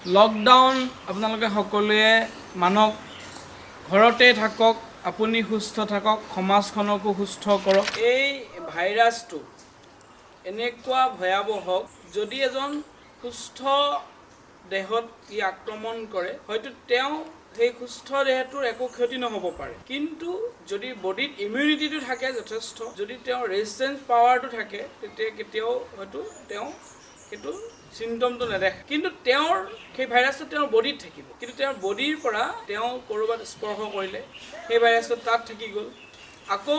Lockdown আপোনালোকে সকলোৱে মানক ঘৰতে থাকক, আপুনি সুস্থ থাকক, সমাজখনকো সুস্থ কৰক। এই ভাইৰাছটো এনেকুৱা ভয়াৱহ, যদি এজন সুস্থ দেহত ই আক্ৰমণ কৰে, হয়তো তেওঁ সেই সুস্থ দেহটোৰ একো ক্ষতি নহ'ব পাৰে, কিন্তু যদি বডিত ইমিউনিটিটো থাকে যথেষ্ট, যদি তেওঁৰ ৰেজিষ্টেঞ্চ পাৱাৰটো থাকে, তেতিয়া কেতিয়াও হয়তো তেওঁ সেইটো চিমটমটো নেদেখে, কিন্তু তেওঁৰ সেই ভাইৰাছটো তেওঁৰ বডিত থাকিব, কিন্তু তেওঁৰ বডিৰ পৰা তেওঁ ক'ৰবাত স্পৰ্শ কৰিলে সেই ভাইৰাছটো তাত থাকি গ'ল, আকৌ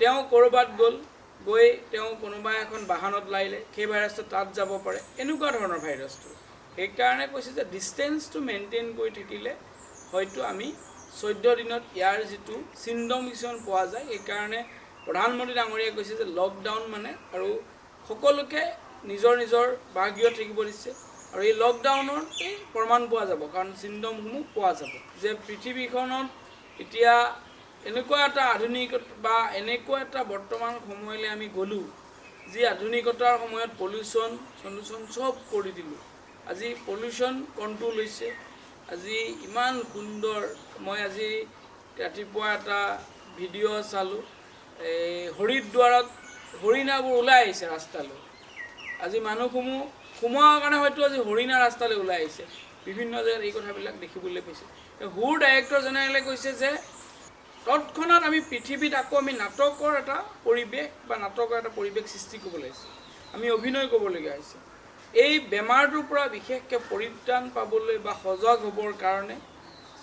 তেওঁ ক'ৰবাত গৈ তেওঁ কোনোবা এখন বাহনত লাৰিলে সেই ভাইৰাছটো তাত যাব পাৰে, এনেকুৱা ধৰণৰ ভাইৰাছটো। সেইকাৰণে কৈছে যে ডিষ্টেঞ্চটো মেইনটেইন কৰি থাকিলে হয়তো আমি 14 দিনত ইয়াৰ যিটো চিমটম কিছুমান পোৱা যায়। সেইকাৰণে প্ৰধানমন্ত্ৰী ডাঙৰীয়াই কৈছে যে লকডাউন মানে, আৰু সকলোকে নিজৰ নিজৰ বাসগৃহত থাকিব দিছে, আৰু এই লকডাউনৰ এই প্ৰমাণ পোৱা যাব, কাৰণ চিমটমসমূহ পোৱা যাব যে পৃথিৱীখনত এতিয়া এনেকুৱা এটা আধুনিকতা বা এনেকুৱা এটা বৰ্তমান সময়লৈ আমি গ'লোঁ, যি আধুনিকতাৰ সময়ত পলিউশ্যন চব কৰি দিলোঁ। আজি পলিউশ্যন কণ্ট্ৰল হৈছে। আজি ইমান সুন্দৰ, মই আজি ৰাতিপুৱা এটা ভিডিঅ' চালোঁ, হৰিদ্বাৰত হৰিণাবোৰ ওলাই আহিছে ৰাস্তালৈ। আজি মানুহসমূহ সোমোৱাৰ কাৰণে হয়তো আজি হৰিণা ৰাস্তালৈ ওলাই আহিছে। বিভিন্ন জেগাত এই কথাবিলাক দেখিবলৈ পাইছে। হুৰ ডাইৰেক্টৰ জেনেৰেলে কৈছে যে তৎক্ষণাত আমি পৃথিৱীত আকৌ আমি নাটকৰ এটা পৰিৱেশ সৃষ্টি কৰিব লাগিছে, আমি অভিনয় কৰিবলগীয়া হৈছে। এই বেমাৰটোৰ পৰা বিশেষকৈ পৰিত্ৰাণ পাবলৈ বা সজাগ হ'বৰ কাৰণে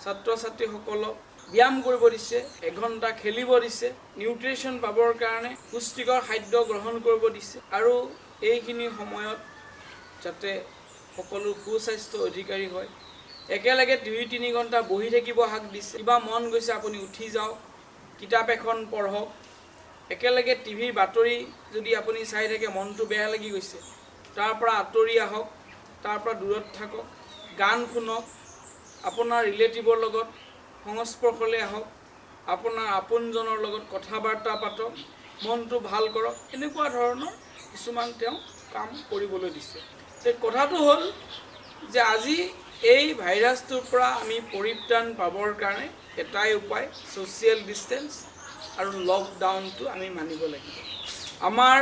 ছাত্ৰ ছাত্ৰীসকলক ব্যায়াম কৰিব দিছে, 1 ঘণ্টা খেলিব দিছে, নিউট্ৰিশ্যন পাবৰ কাৰণে পুষ্টিকৰ খাদ্য গ্ৰহণ কৰিব দিছে, আৰু এইখিনি সময়ত যাতে সকলো সুস্বাস্থ্য অধিকাৰী হয়, একেলগে 2-3 ঘণ্টা বহি থাকিব হাক দিছে। কিবা মন গৈছে আপুনি উঠি যাওক, কিতাপ এখন পঢ়ক, একেলগে টিভিৰ বাতৰি যদি আপুনি চাই থাকে মনটো বেয়া লাগি গৈছে, তাৰ পৰা আঁতৰি আহক, তাৰ পৰা দূৰত থাকক, গান শুনক, আপোনাৰ ৰিলেটিভৰ লগত সংস্পৰ্শলৈ আহক, আপোনাৰ আপোনজনৰ লগত কথা বাৰ্তা পাতক, মনটো ভাল কৰক, এনেকুৱা ধৰণৰ কিছুমান তেওঁ কাম কৰিবলৈ দিছে। কথাটো হ'ল যে আজি এই ভাইৰাছটোৰ পৰা আমি পৰিত্ৰাণ পাবৰ কাৰণে এটাই উপায়, ছ'চিয়েল ডিষ্টেঞ্চ আৰু লকডাউনটো আমি মানিব লাগিব। আমাৰ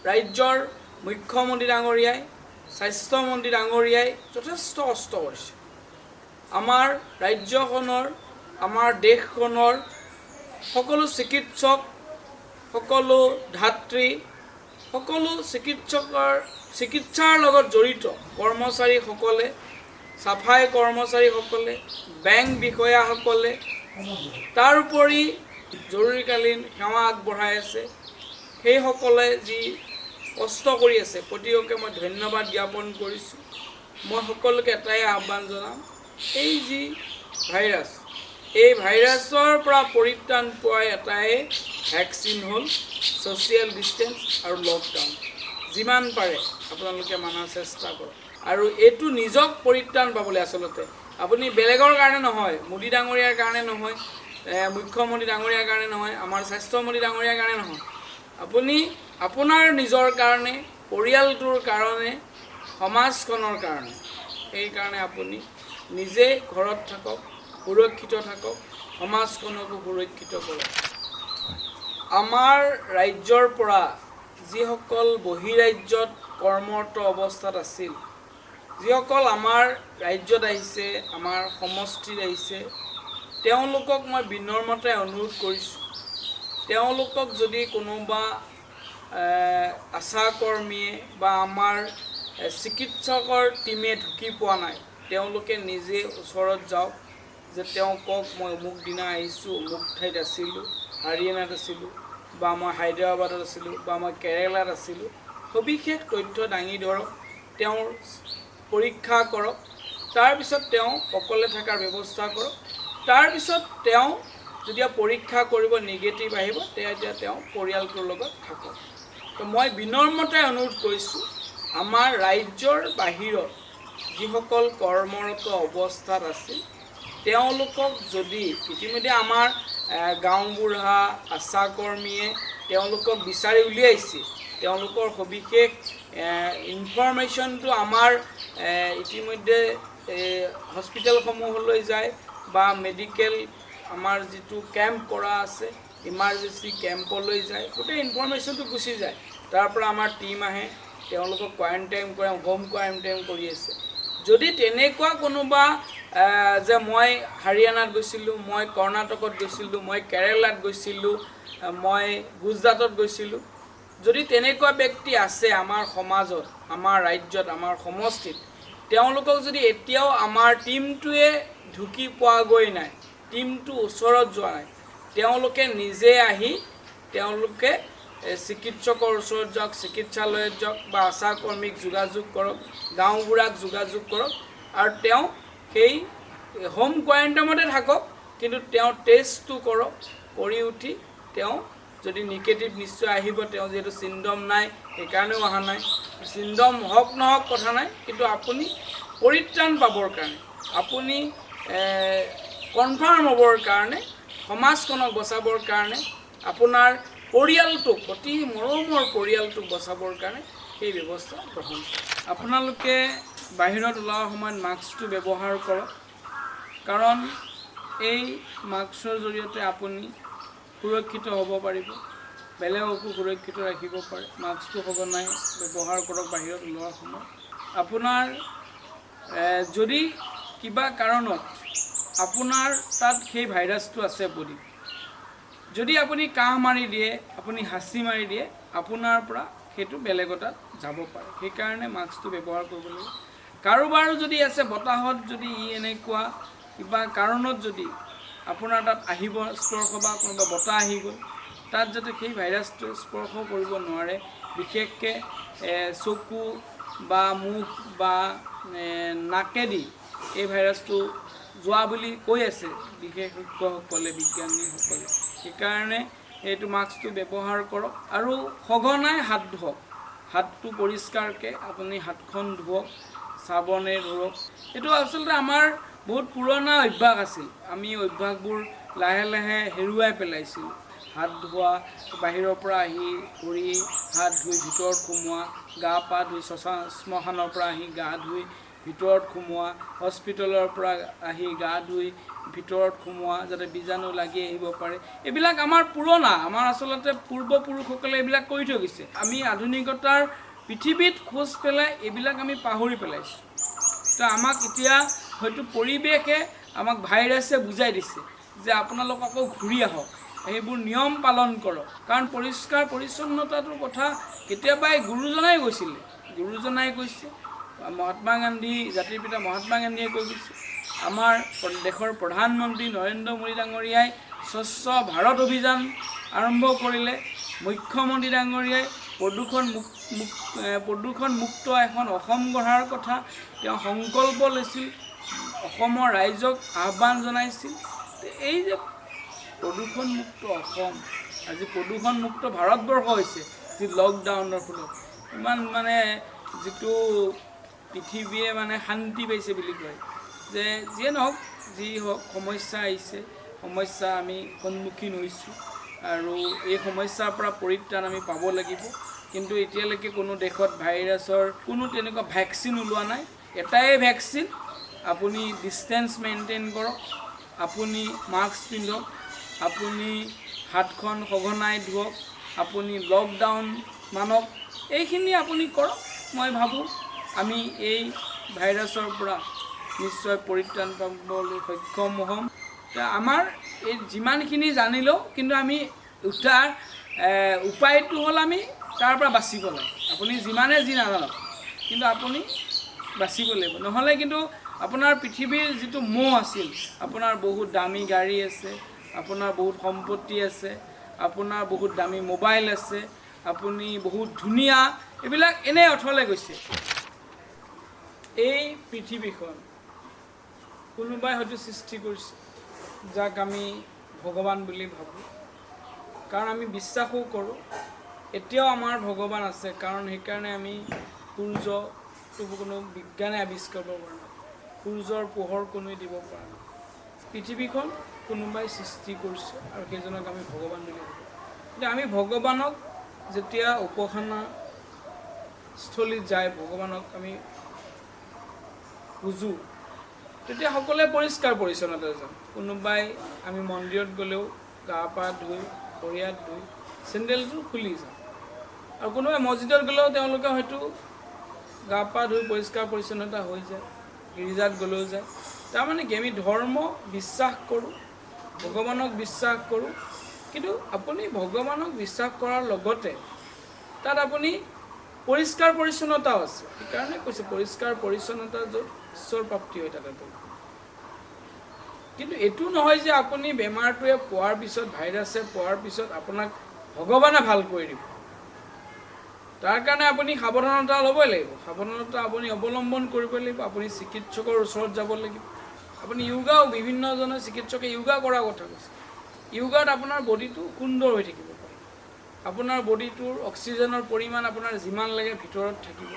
ৰাজ্যৰ মুখ্যমন্ত্ৰী ডাঙৰীয়াই, স্বাস্থ্যমন্ত্ৰী ডাঙৰীয়াই যথেষ্ট কষ্ট কৰিছে। আমাৰ ৰাজ্যখনৰ, আমাৰ দেশখনৰ সকলো চিকিৎসক, সকলো ধাত্ৰী, সকলো চিকিৎসাৰ লগত জড়িত কৰ্মচাৰীসকলে, চাফাই কৰ্মচাৰীসকলে, বেংক বিষয়াসকলে, তাৰোপৰি জৰুৰীকালীন সেৱা আগবঢ়াই আছে, সেইসকলে যি কষ্ট কৰি আছে, প্ৰতিটোকে মই ধন্যবাদ জ্ঞাপন কৰিছোঁ। মই সকলোকে এটাই আহ্বান জনাম, এই যি ভাইৰাছ, এই ভাইৰাছৰ পৰা পৰিত্ৰাণ পোৱাৰ এটাই ভেকচিন হ'ল ছ'চিয়েল ডিষ্টেঞ্চ আৰু লকডাউন। যিমান পাৰে আপোনালোকে মানাৰ চেষ্টা কৰক, আৰু এইটো নিজক পৰিত্ৰাণ পাবলৈ আচলতে আপুনি বেলেগৰ কাৰণে নহয়, মোদী ডাঙৰীয়াৰ কাৰণে নহয়, মুখ্যমন্ত্ৰী ডাঙৰীয়াৰ কাৰণে নহয়, আমাৰ স্বাস্থ্যমন্ত্ৰী ডাঙৰীয়াৰ কাৰণে নহয়, আপুনি আপোনাৰ নিজৰ কাৰণে, পৰিয়ালটোৰ কাৰণে, সমাজখনৰ কাৰণে, সেইকাৰণে আপুনি নিজে ঘৰত থাকক, সুৰক্ষিত থাকক, সমাজখনকো সুৰক্ষিত কৰক। আমাৰ ৰাজ্যৰ পৰা যিসকল বহিৰাজ্যত কৰ্মৰত অৱস্থাত আছিল, যিসকল আমাৰ ৰাজ্যত আহিছে, আমাৰ সমষ্টিত আহিছে, তেওঁলোকক মই বিনম্ৰতাৰে অনুৰোধ কৰিছোঁ, তেওঁলোকক যদি কোনোবা আশাকৰ্মীয়ে বা আমাৰ চিকিৎসকৰ টীমে ঢুকি পোৱা নাই, তেওঁলোকে নিজে ওচৰত যাওক, যে তেওঁ কওক মই অমুক দিনা আহিছোঁ, অমুক ঠাইত আছিলোঁ, হাৰিয়ানাত আছিলোঁ, বা মই হায়দৰাবাদত আছিলোঁ, বা মই কেৰেলাত আছিলোঁ, সবিশেষ তথ্য দাঙি ধৰক, তেওঁৰ পৰীক্ষা কৰক, তাৰপিছত তেওঁ অকলে থকাৰ ব্যৱস্থা কৰক, তাৰপিছত তেওঁ যেতিয়া পৰীক্ষা কৰিব নিগেটিভ আহিব, তেতিয়া তেওঁ পৰিয়ালটোৰ লগত থাকক। তো মই বিনম্ৰতাৰে অনুৰোধ কৰিছোঁ, আমাৰ ৰাজ্যৰ বাহিৰত যিসকল কৰ্মৰত অৱস্থাত আছিল, তেওঁলোকক যদি ইতিমধ্যে আমাৰ গাঁওবুঢ়া, আশাকৰ্মীয়ে তেওঁলোকক বিচাৰি উলিয়াইছে, তেওঁলোকৰ সবিশেষ ইনফৰমেশ্যনটো আমাৰ ইতিমধ্যে হস্পিটেলসমূহলৈ যায় বা মেডিকেল আমাৰ যিটো কেম্প কৰা আছে ইমাৰ্জেঞ্চি কেম্পলৈ যায়, গোটেই ইনফৰমেশ্যনটো গুচি যায়। তাৰ পৰা আমাৰ টীম আহে, তেওঁলোকক কোৱাৰেণ্টাইন কৰে, হোম কোৱাৰেণ্টাইন কৰি আছে। যদি তেনেকুৱা কোনোবা যে মই হাৰিয়ানাত গৈছিলোঁ, মই কৰ্ণাটকত গৈছিলোঁ, মই কেৰেলাত গৈছিলোঁ, মই গুজৰাটত গৈছিলোঁ, যদি তেনেকুৱা ব্যক্তি আছে আমাৰ সমাজত, আমাৰ ৰাজ্যত, আমাৰ সমষ্টিত, তেওঁলোকক যদি এতিয়াও আমাৰ টীমটোৱে ঢুকি পোৱাগৈ নাই, টীমটো ওচৰত যোৱা নাই, তেওঁলোকে নিজে আহি তেওঁলোকে চিকিৎসকৰ ওচৰত যাওক, চিকিৎসালয়ত যাওক বা আশা কৰ্মীক যোগাযোগ কৰক, গাঁওবুঢ়াক যোগাযোগ কৰক আৰু তেওঁ সেই হোম কোৱাৰেণ্টাইনতে থাকক, কিন্তু তেওঁ টেষ্টটো কৰক, কৰি উঠি তেওঁ যদি নিগেটিভ নিশ্চয় আহিব। তেওঁ যিহেতু চিণ্ডম নাই সেইকাৰণেও অহা নাই, চিণ্ডম হওক নহওক কথা নাই, কিন্তু আপুনি পৰিত্ৰাণ পাবৰ কাৰণে, আপুনি কনফাৰ্ম হ'বৰ কাৰণে, সমাজখনক বচাবৰ কাৰণে, আপোনাৰ পৰিয়ালটোক, অতি মৰমৰ পৰিয়ালটোক বচাবৰ কাৰণে সেই ব্যৱস্থা গ্ৰহণ কৰক। আপোনালোকে বাহিৰত ওলোৱাৰ সময়ত মাস্কটো ব্যৱহাৰ কৰক, কাৰণ এই মাস্কৰ জৰিয়তে আপুনি সুৰক্ষিত হ'ব পাৰিব, বেলেগকো সুৰক্ষিত ৰাখিব পাৰে। মাস্কটো সঘনাই ব্যৱহাৰ কৰক বাহিৰত ওলোৱাৰ সময়ত। আপোনাৰ যদি কিবা কাৰণত আপোনাৰ তাত সেই ভাইৰাছটো আছে বুলি, যদি আপুনি কাহ মাৰি দিয়ে, আপুনি হাঁচি মাৰি দিয়ে, আপোনাৰ পৰা সেইটো বেলেগৰ তাত যাব পাৰে। সেইকাৰণে মাস্কটো ব্যৱহাৰ কৰিব লাগিব। কাৰোবাৰো যদি আছে বতাহত যদি এনেকুৱা কিবা কাৰণত যদি আপোনাৰ তাত আহিব স্পৰ্শ বা কোনোবা বতাহ আহি গ'ল, তাত যাতে সেই ভাইৰাছটোৱে স্পৰ্শ কৰিব নোৱাৰে, বিশেষকৈ চকু বা মুখ বা নাকেদি এই ভাইৰাছটো যোৱা বুলি কৈ আছে বিশেষজ্ঞসকলে, বিজ্ঞানীসকলে। সেইকাৰণে এইটো মাস্কটো ব্যৱহাৰ কৰক আৰু সঘনাই হাত ধুৱক, হাতটো পৰিষ্কাৰকৈ আপুনি হাতখন ধুৱক, চাবোনে ধুৱক। এইটো আচলতে আমাৰ বহুত পুৰণা অভ্যাস আছিল, আমি অভ্যাসবোৰ লাহে লাহে হেৰুৱাই পেলাইছিলোঁ। হাত ধোৱা, বাহিৰৰ পৰা আহি ভৰি হাত ধুই ভিতৰত সোমোৱা, গা পা ধুই শ্মশানৰ পৰা আহি গা ধুই ভিতৰত সোমোৱা, হস্পিটেলৰ পৰা আহি গা ধুই ভিতৰত সোমোৱা যাতে বীজাণু লাগি আহিব পাৰে, এইবিলাক আমাৰ পুৰণা, আমাৰ আচলতে পূৰ্বপুৰুষসকলে এইবিলাক কৰি থৈ গৈছে। আমি আধুনিকতাৰ পৃথিৱীত খোজ পেলাই এইবিলাক আমি পাহৰি পেলাইছোঁ। তো আমাক এতিয়া হয়তো পৰিৱেশে আমাক ভাইৰাছে বুজাই দিছে যে আপোনালোক আকৌ ঘূৰি আহক, সেইবোৰ নিয়ম পালন কৰক। কাৰণ পৰিষ্কাৰ পৰিচ্ছন্নতাটোৰ কথা কেতিয়াবাই গুৰুজনাই কৈছিলে, গুৰুজনাই কৈছে, মহাত্মা গান্ধী, জাতিৰ পিতা মহাত্মা গান্ধীয়ে কৈ গৈছে, আমাৰ দেশৰ প্ৰধানমন্ত্ৰী নৰেন্দ্ৰ মোদী ডাঙৰীয়াই স্বচ্ছ ভাৰত অভিযান আৰম্ভ কৰিলে, মুখ্যমন্ত্ৰী ডাঙৰীয়াই প্ৰদূষণমুক্ত এখন অসম গঢ়াৰ কথা তেওঁ সংকল্প লৈছিল, অসমৰ ৰাইজক আহ্বান জনাইছিল। এই যে প্ৰদূষণমুক্ত অসম, আজি প্ৰদূষণমুক্ত ভাৰতবৰ্ষ হৈছে, যি লকডাউনৰ ফলত ইমান যিটো পৃথিৱীয়ে শান্তি পাইছে বুলি কয়, যে যিয়ে নহওক, যি হওক সমস্যা আহিছে, সমস্যা আমি সন্মুখীন হৈছোঁ আৰু এই সমস্যাৰ পৰা পৰিত্ৰাণ আমি পাব লাগিব। কিন্তু এতিয়ালৈকে কোনো দেশত ভাইৰাছৰ কোনো তেনেকুৱা ভেকচিন ওলোৱা নাই। এটাই ভেকচিন, আপুনি ডিষ্টেঞ্চ মেইনটেইন কৰক, আপুনি মাস্ক পিন্ধক, আপুনি হাতখন সঘনাই ধুৱক, আপুনি লকডাউন মানক, এইখিনি আপুনি কৰক। মই ভাবোঁ আমি এই ভাইৰাছৰ পৰা নিশ্চয় পৰিত্ৰাণ পাবলৈ সক্ষম হ'ম। আমাৰ এই যিমানখিনি জানিলেও কিন্তু আমি তাৰ উপায়টো হ'ল আমি তাৰ পৰা বাচিব লাগে। আপুনি যিমানে যি নাজানক, কিন্তু আপুনি বাচিব লাগিব, নহ'লে কিন্তু আপোনাৰ পৃথিৱীৰ যিটো মোহ আছিল, আপোনাৰ বহুত দামী গাড়ী আছে, আপোনাৰ বহুত সম্পত্তি আছে, আপোনাৰ বহুত দামী মোবাইল আছে, আপুনি বহুত ধুনীয়া, এইবিলাক এনেই অথলে গৈছে। এই পৃথিৱীখন কোনোবাই হয়তো সৃষ্টি কৰিছে, যাক আমি ভগৱান বুলি ভাবোঁ, কাৰণ আমি বিশ্বাসো কৰোঁ এতিয়াও আমাৰ ভগৱান আছে। কাৰণ সেইকাৰণে আমি সূৰ্যটো কোনো বিজ্ঞানে আৱিষ্কাৰ কৰিব পৰা নাই, সূৰ্যৰ পোহৰ কোনোৱে দিব পৰা নাই। পৃথিৱীখন কোনোবাই সৃষ্টি কৰিছে আৰু সেইজনক আমি ভগৱান বুলি ভাবোঁ। কিন্তু আমি ভগৱানক যেতিয়া উপাসনা স্থলীত যায় ভগৱানক আমি বুজোঁ, তেতিয়া সকলোৱে পৰিষ্কাৰ পৰিচ্ছন্নতা যাওঁ। কোনোবাই আমি মন্দিৰত গ'লেও গা পা ধুই ভৰি হাত ধুই চেণ্ডেলযোৰ খুলি যাওঁ, আৰু কোনোবাই মছজিদত গ'লেও তেওঁলোকে হয়তো গা পা ধুই পৰিষ্কাৰ পৰিচ্ছন্নতা হৈ যায়, গীৰ্জাত গ'লেও যায়। তাৰমানে কি আমি ধৰ্ম বিশ্বাস কৰোঁ, ভগৱানক বিশ্বাস কৰোঁ, কিন্তু আপুনি ভগৱানক বিশ্বাস কৰাৰ লগতে তাত আপুনি পৰিষ্কাৰ পৰিচ্ছন্নতাও আছে। সেইকাৰণে কৈছে পৰিষ্কাৰ পৰিচ্ছন্নতা য'ত ঈশ্বৰ প্ৰাপ্তি হয় তাতে। কিন্তু এইটো নহয় যে আপুনি বেমাৰটোৱে পোৱাৰ পিছত, ভাইৰাছে পোৱাৰ পিছত আপোনাক ভগৱানে ভাল কৰি দিব। তাৰ কাৰণে আপুনি সাৱধানতা ল'বই লাগিব, সাৱধানতা আপুনি অৱলম্বন কৰিব লাগিব। আপুনি চিকিৎসকৰ ওচৰত যাব লাগিব। আপুনি য়োগাও, বিভিন্নজনে চিকিৎসকে য়োগা কৰাৰ কথা কৈছে। য়োগাত আপোনাৰ বডিটো সুন্দৰ হৈ থাকিব পাৰে, আপোনাৰ বডিটোৰ অক্সিজেনৰ পৰিমাণ আপোনাৰ যিমান লাগে ভিতৰত থাকিব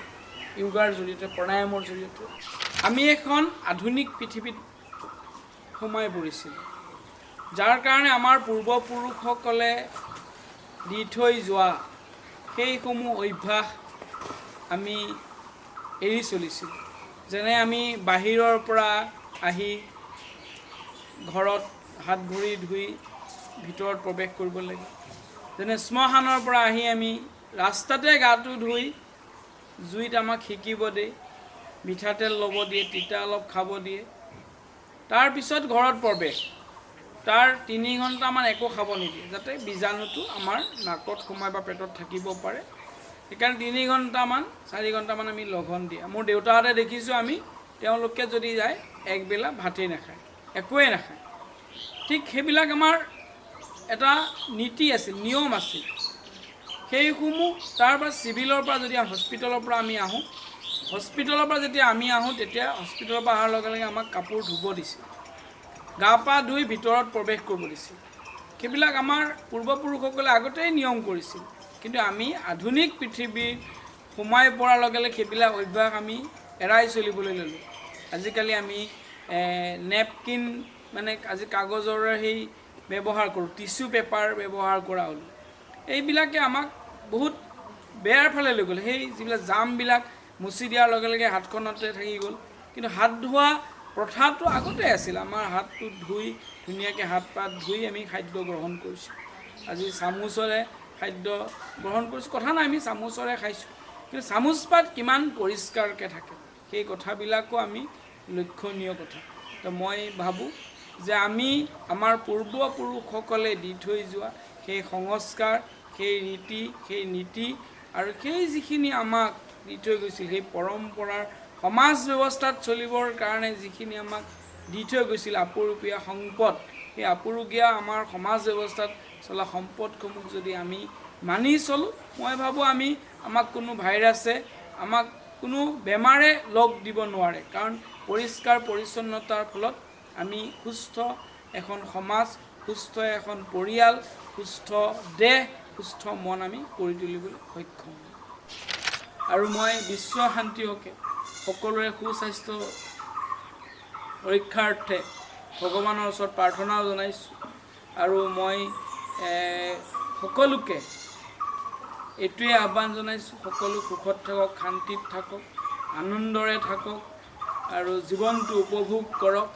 য়োগাৰ জৰিয়তে, প্ৰাণায়ামৰ জৰিয়তে। আমি এখন আধুনিক পৃথিৱীত সোমাই পৰিছিলোঁ, যাৰ কাৰণে আমাৰ পূৰ্বপুৰুষসকলে দি থৈ যোৱা সেইসমূহ অভ্যাস আমি এৰি চলিছিলোঁ। যেনে আমি বাহিৰৰ পৰা আহি ঘৰত হাত ভৰি ধুই ভিতৰত প্ৰৱেশ কৰিব লাগে। যেনে শ্মশানৰ পৰা আহি আমি ৰাস্তাতে গাটো ধুই জুইত আমাক সেকিব দিয়ে, মিঠাতেল ল'ব দিয়ে, তিতা অলপ খাব দিয়ে, তাৰপিছত ঘৰত প্ৰৱেশ। তাৰ 3 ঘণ্টামান একো খাব নিদিয়ে, যাতে বীজাণুটো আমাৰ নাকত সোমাই বা পেটত থাকিব পাৰে। সেইকাৰণে 3 ঘণ্টামান 4 ঘণ্টামান আমি লঘন দিয়ে। মোৰ দেউতাহঁতে দেখিছোঁ আমি, তেওঁলোকে যদি যায় একবেলা ভাতেই নাখায়, একোৱেই নাখায়। ঠিক সেইবিলাক আমাৰ এটা নীতি আছিল, নিয়ম আছিল। সেইসমূহ তাৰপৰা চিভিলৰ পৰা যদি হস্পিটেলৰ পৰা আমি আহোঁ, হস্পিটেলৰ পৰা যেতিয়া আমি আহোঁ, তেতিয়া হস্পিটেলৰ পৰা অহাৰ লগে লগে আমাক কাপোৰ ধুব দিছিল, গা পা ধুই ভিতৰত প্ৰৱেশ কৰিব দিছিল। সেইবিলাক আমাৰ পূৰ্বপুৰুষসকলে আগতেই নিয়ম কৰিছিল। কিন্তু আমি আধুনিক পৃথিৱীত সোমাই পৰাৰ লগে লগে সেইবিলাক অভ্যাস আমি এৰাই চলিবলৈ ল'লোঁ। আজিকালি আমি নেপকিন, মানে আজি কাগজৰে সেই ব্যৱহাৰ কৰোঁ, টিচু পেপাৰ ব্যৱহাৰ কৰা হ'লোঁ। এইবিলাকে আমাক বহুত বেয়াৰ ফালে লৈ গ'ল। সেই যিবিলাক জামবিলাক মুচি দিয়াৰ লগে লগে হাতখনতে থাকি গ'ল। কিন্তু হাত ধোৱা প্ৰথাটো আগতে আছিল। আমাৰ হাতটো ধুই ধুনীয়াকৈ হাত পাত ধুই আমি খাদ্য গ্ৰহণ কৰিছোঁ। আজি চামুচৰে খাদ্য গ্ৰহণ কৰিছোঁ, কথা নাই, আমি চামুচৰে খাইছোঁ, কিন্তু চামুচ পাত কিমান পৰিষ্কাৰকৈ থাকে সেই কথাবিলাকো আমি লক্ষণীয় কথা। তো মই ভাবোঁ যে আমি আমাৰ পূৰ্বপুৰুষসকলে দি থৈ যোৱা সেই সংস্কাৰ, সেই ৰীতি, সেই নীতি আৰু সেই যিখিনি আমাক দি থৈ গৈছিল, সেই পৰম্পৰাৰ সমাজ ব্যৱস্থাত চলিবৰ কাৰণে যিখিনি আমাক দি থৈ গৈছিল আপুৰুগীয়া সম্পদ, সেই আপুৰুগীয়া আমাৰ সমাজ ব্যৱস্থাত চলা সম্পদসমূহ যদি আমি মানি চলোঁ, মই ভাবোঁ আমাক কোনো ভাইৰাছে, আমাক কোনো বেমাৰে লগ দিব নোৱাৰে। কাৰণ পৰিষ্কাৰ পৰিচ্ছন্নতাৰ ফলত আমি সুস্থ এখন সমাজ, সুস্থ এখন পৰিয়াল, সুস্থ দেহ, সুস্থ মন আমি কৰি তুলিবলৈ সক্ষম হ'ম। আৰু মই বিশ্ব শান্তিৰ হকে সকলোৰে সুস্বাস্থ্য ৰক্ষাৰ্থে ভগৱানৰ ওচৰত প্ৰাৰ্থনাও জনাইছোঁ। আৰু মই সকলোকে এইটোৱে আহ্বান জনাইছোঁ, সকলো সুখত থাকক, শান্তিত থাকক, আনন্দৰে থাকক আৰু জীৱনটো উপভোগ কৰক।